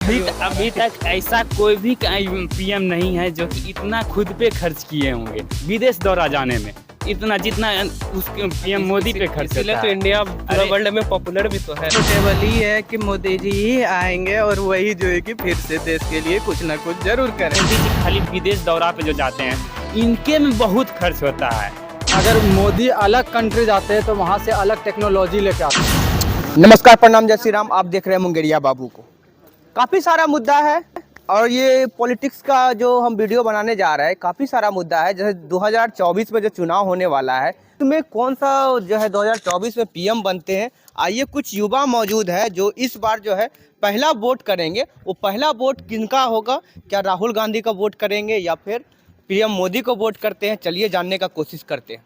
अभी तक ऐसा कोई भी पीएम नहीं है जो कि इतना खुद पे खर्च किए होंगे विदेश दौरा जाने में, इतना जितना उसके पीएम मोदी पे खर्च इसलिए होता तो है। इंडिया पूरा वर्ल्ड में पॉपुलर भी तो है। टेबल ही है कि मोदी जी ही आएंगे और वही जो है कि फिर से देश के लिए कुछ ना कुछ जरूर करें। मोदी जी खाली विदेश दौरा पे जो जाते हैं इनके में बहुत खर्च होता है। अगर मोदी अलग कंट्री जाते हैं तो वहाँ से अलग टेक्नोलॉजी लेके आते हैं। नमस्कार, प्रणाम, जय श्री राम। आप देख रहे हैं मुंगेरिया बाबू को। काफ़ी सारा मुद्दा है और ये पॉलिटिक्स का जो हम वीडियो बनाने जा रहे हैं, काफ़ी सारा मुद्दा है। जैसे 2024 में जो चुनाव होने वाला है, तुम्हें कौन सा जो है 2024 में पीएम बनते हैं। आइए, कुछ युवा मौजूद है जो इस बार जो है पहला वोट करेंगे। वो पहला वोट किनका होगा? क्या राहुल गांधी का वोट करेंगे या फिर पीएम मोदी को वोट करते हैं? चलिए जानने का कोशिश करते हैं।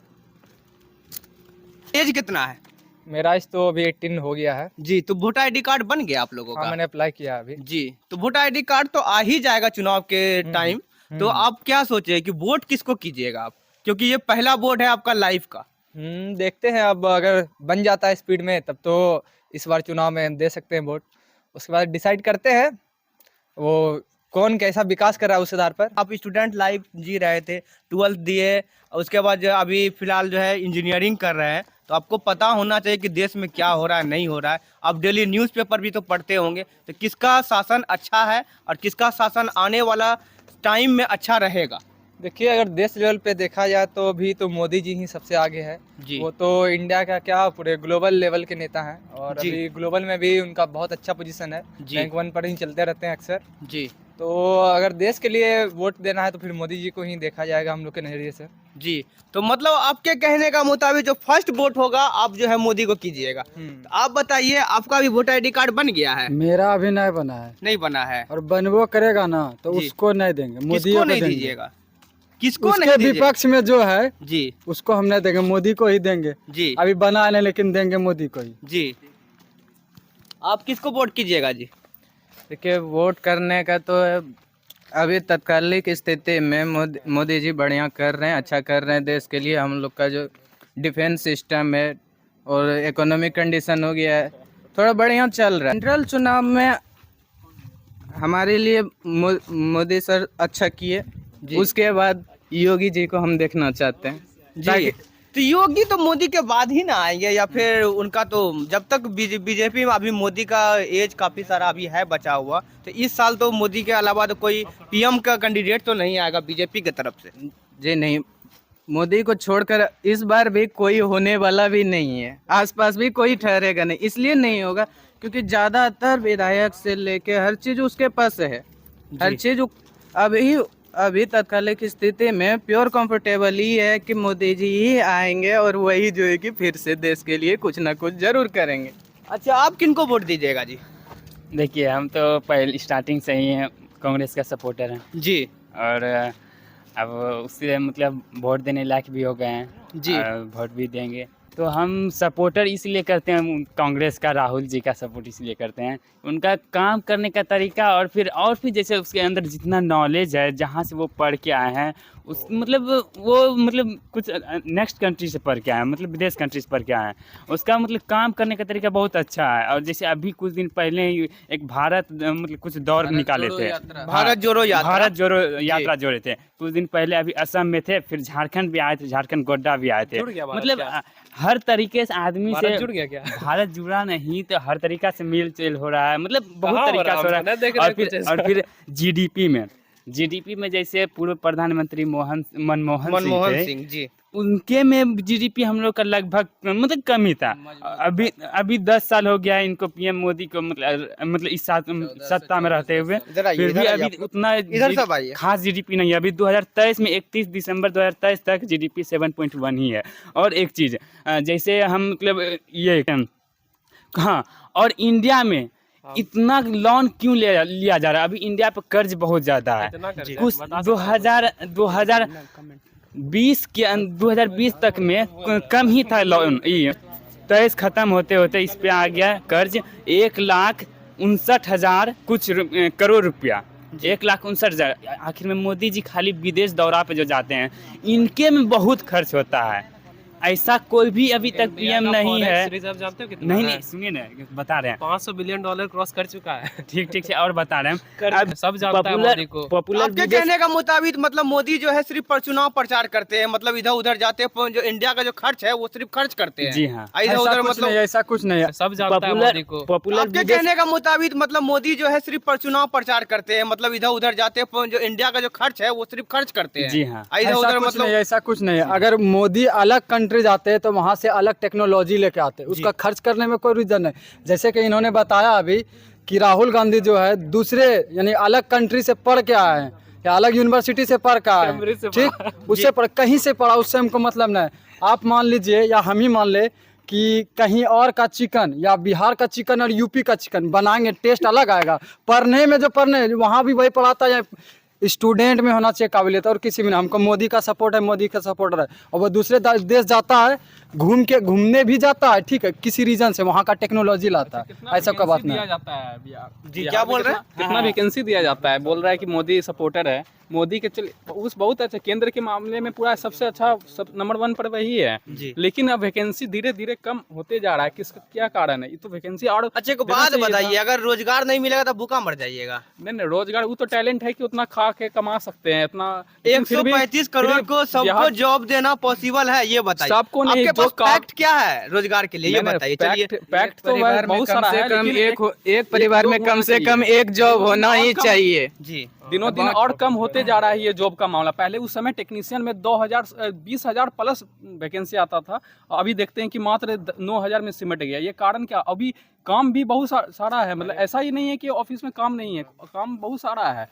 एज कितना है? मेरा एज तो अभी 18 हो गया है। जी, तो वोटर आईडी कार्ड बन गया आप लोगों हाँ, का? मैंने अप्लाई किया अभी। जी, तो वोटर आईडी कार्ड तो आ ही जाएगा चुनाव के टाइम। तो आप क्या सोचे कि वोट किसको कीजिएगा आप, क्योंकि ये पहला वोट है आपका लाइफ का? देखते हैं, अब अगर बन जाता है स्पीड में तब तो इस बार चुनाव में दे सकते हैं वोट। उसके बाद डिसाइड करते हैं वो कौन कैसा विकास कर रहा है उस आधार पर। आप स्टूडेंट लाइफ जी रहे थे, 12th दिए, उसके बाद जो अभी फिलहाल जो है इंजीनियरिंग कर रहे हैं, तो आपको पता होना चाहिए कि देश में क्या हो रहा है, नहीं हो रहा है। आप डेली न्यूज़पेपर भी तो पढ़ते होंगे, तो किसका शासन अच्छा है और किसका शासन आने वाला टाइम में अच्छा रहेगा? देखिए, अगर देश लेवल पे देखा जाए तो अभी तो मोदी जी ही सबसे आगे है। जी। वो तो इंडिया का क्या पूरे ग्लोबल लेवल के नेता हैं और जी। अभी ग्लोबल में भी उनका बहुत अच्छा पोजीशन है। जी। रैंक 1 पर ही चलते रहते हैं अक्सर। जी तो अगर देश के लिए वोट देना है तो फिर मोदी जी को ही देखा जाएगा हम लोग के नजरिए से। जी, तो मतलब आपके कहने का मुताबिक जो फर्स्ट वोट होगा आप जो है मोदी को कीजिएगा। तो आप बताइए, आपका भी वोटर आईडी कार्ड बन गया है? मेरा अभी नहीं बना है, नहीं बना है। और बनवो करेगा ना तो जी। उसको नहीं देंगे, मोदी किसको को नहीं देंगे। दीजिएगा? किसको उसके नहीं दीजिएगा? विपक्ष में जो है जी उसको हम नहीं देंगे, मोदी को ही देंगे। जी अभी बना नहीं, लेकिन देंगे मोदी को ही। जी। आप किसको वोट कीजिएगा जी? देखिए, वोट करने का तो अभी तत्कालिक स्थिति में मोदी जी बढ़िया कर रहे हैं, अच्छा कर रहे हैं देश के लिए। हम लोग का जो डिफेंस सिस्टम है और इकोनॉमिक कंडीशन हो गया है, थोड़ा बढ़िया चल रहा है। सेंट्रल चुनाव में हमारे लिए मोदी सर अच्छा किए, उसके बाद योगी जी को हम देखना चाहते हैं। जी, तो योगी तो मोदी के बाद ही ना आएंगे, या फिर उनका तो जब तक बीजेपी में अभी मोदी का एज काफी सारा अभी है बचा हुआ, तो इस साल तो मोदी के अलावा तो कोई पीएम का कैंडिडेट तो नहीं आएगा बीजेपी की तरफ से। जी नहीं, मोदी को छोड़कर इस बार भी कोई होने वाला भी नहीं है, आसपास भी कोई ठहरेगा नहीं। इसलिए नहीं होगा क्योंकि ज़्यादातर विधायक से लेके हर चीज़ उसके पास है। हर चीज़ अभी तत्कालिक स्थिति में प्योर कंफर्टेबल ही है कि मोदी जी ही आएंगे और वही जो है कि फिर से देश के लिए कुछ ना कुछ जरूर करेंगे। अच्छा, आप किनको वोट दीजिएगा जी? देखिए, हम तो पहले स्टार्टिंग से ही कांग्रेस का सपोर्टर हैं जी और अब उससे मतलब वोट देने लायक भी हो गए हैं जी। और वोट भी देंगे। तो हम सपोर्टर इसलिए करते हैं कांग्रेस का, राहुल जी का सपोर्ट इसलिए करते हैं, उनका काम करने का तरीका और फिर जैसे उसके अंदर जितना नॉलेज है, जहाँ से वो पढ़ के आए हैं, उस मतलब वो मतलब कुछ नेक्स्ट कंट्री से पढ़ के आए हैं, मतलब विदेश कंट्री से पढ़ के आए हैं। उसका मतलब काम करने का तरीका बहुत अच्छा है। और जैसे अभी कुछ दिन पहले ही एक भारत मतलब कुछ दौर निकाले थे, भारत जोड़ो यात्रा जोड़े थे कुछ दिन पहले। अभी असम में थे, फिर झारखंड भी आए थे, झारखंड गोड्डा भी आए थे। मतलब हर तरीके से आदमी से जुड़ गया क्या? भारत जुड़ा नहीं तो हर तरीका से मेल जोल हो रहा है, मतलब बहुत तरीका से हो रहा है। और फिर जीडीपी में जैसे पूर्व प्रधानमंत्री मनमोहन सिंह जी, उनके में जीडीपी हम लोग का लगभग मतलब कम ही था। अभी 10 साल हो गया है इनको, पीएम मोदी को मतलब इस सत्ता में रहते हुए, फिर भी अभी उतना खास जीडीपी नहीं है। अभी 2023 में 31 दिसंबर 2023 तक जीडीपी 7.1 ही है। और एक चीज़, जैसे हम मतलब ये हाँ, और इंडिया में इतना लोन क्यों लिया जा रहा है? अभी इंडिया पर कर्ज बहुत ज़्यादा है। कुछ 2020 तक में कम ही था लोन। 23 खत्म होते होते इस पे आ गया कर्ज 1,59,000 कुछ करोड़ रुपया, 1,59,000। आखिर में मोदी जी खाली विदेश दौरा पे जो जाते हैं इनके में बहुत खर्च होता है। ऐसा कोई भी अभी तक पीएम नहीं है। रिजर्व जानते हो कितना नहीं है? नहीं सुनिए ना, बता रहे हैं। $500 बिलियन क्रॉस कर चुका है। ठीक है और बता रहे हैं। अब सब जानता है मोदी को। पॉपुलर आपके कहने का मुताबिक मतलब मोदी जो है सिर्फ चुनाव प्रचार करते हैं, मतलब इधर उधर जाते हैं, जो इंडिया का जो खर्च है वो सिर्फ खर्च करते हैं। जी हाँ। इधर उधर मतलब ऐसा कुछ नहीं है। सब जानता है मोदी को। पॉपुलर आपके कहने का मुताबिक मतलब मोदी जो है सिर्फ चुनाव प्रचार करते हैं, मतलब इधर उधर जाते हैं, जो इंडिया का जो खर्च है वो सिर्फ खर्च करते हैं। जी हाँ। इधर उधर मतलब ऐसा कुछ नहीं है। अगर मोदी अलग कंट्री जाते हैं तो वहाँ से अलग टेक्नोलॉजी लेके आते हैं, उसका खर्च करने में कोई रीजन नहीं। जैसे कि इन्होंने बताया अभी कि राहुल गांधी जो है दूसरे यानी अलग कंट्री से पढ़ के आए हैं या अलग यूनिवर्सिटी से पढ़ के आए हैं, ठीक, उससे पढ़ कहीं से पढ़ा उससे हमको मतलब नहीं। आप मान लीजिए या हम ही मान ले कि कहीं और का चिकन या बिहार का चिकन और यूपी का चिकन बनाएंगे, टेस्ट अलग आएगा। पढ़ने में जो पढ़ने वहाँ भी वही पढ़ाता है, स्टूडेंट में होना चाहिए काबिलियत, और किसी में नहीं। हमको मोदी का सपोर्ट है, मोदी का सपोर्टर है। और वो दूसरे देश जाता है, घूमने भी जाता है, ठीक है, किसी रीजन से वहाँ का टेक्नोलॉजी लाता है, ऐसा का बात नहीं दिया जाता है बिहार। जी क्या बोल रहे हैं? कितना वैकेंसी दिया जाता है, बोल रहा है कि मोदी सपोर्टर है, मोदी के चल उस बहुत अच्छा केंद्र के मामले में पूरा सबसे अच्छा नंबर 1 पर वही है। लेकिन अब वैकेंसी धीरे धीरे कम होते जा रहा है, किसका क्या कारण है? ये तो वैकेंसी और अच्छे को बात बताइए, अगर रोजगार नहीं मिलेगा तो भूखा मर जाइएगा। नहीं रोजगार वो तो टैलेंट है कि उतना खा के कमा सकते हैं इतना। 135 करोड़ को सबको जॉब देना पॉसिबल है, ये बताइए। सबको नहीं, आपके पास फैक्ट क्या है रोजगार के लिए, ये बताइए। चलिए फैक्ट तो बहुत सारा है, लेकिन एक परिवार में कम से कम एक जॉब होना ही चाहिए। जी दिनों दिन और कम होते जा रहा है ये जॉब का मामला। पहले उस समय टेक्नीशियन में 20,000 प्लस वैकेंसी आता था, अभी देखते हैं कि मात्र 9,000 में सिमट गया। ये कारण क्या? अभी काम भी बहुत सारा है, मतलब ऐसा ही नहीं है कि ऑफिस में काम नहीं है, काम बहुत सारा है।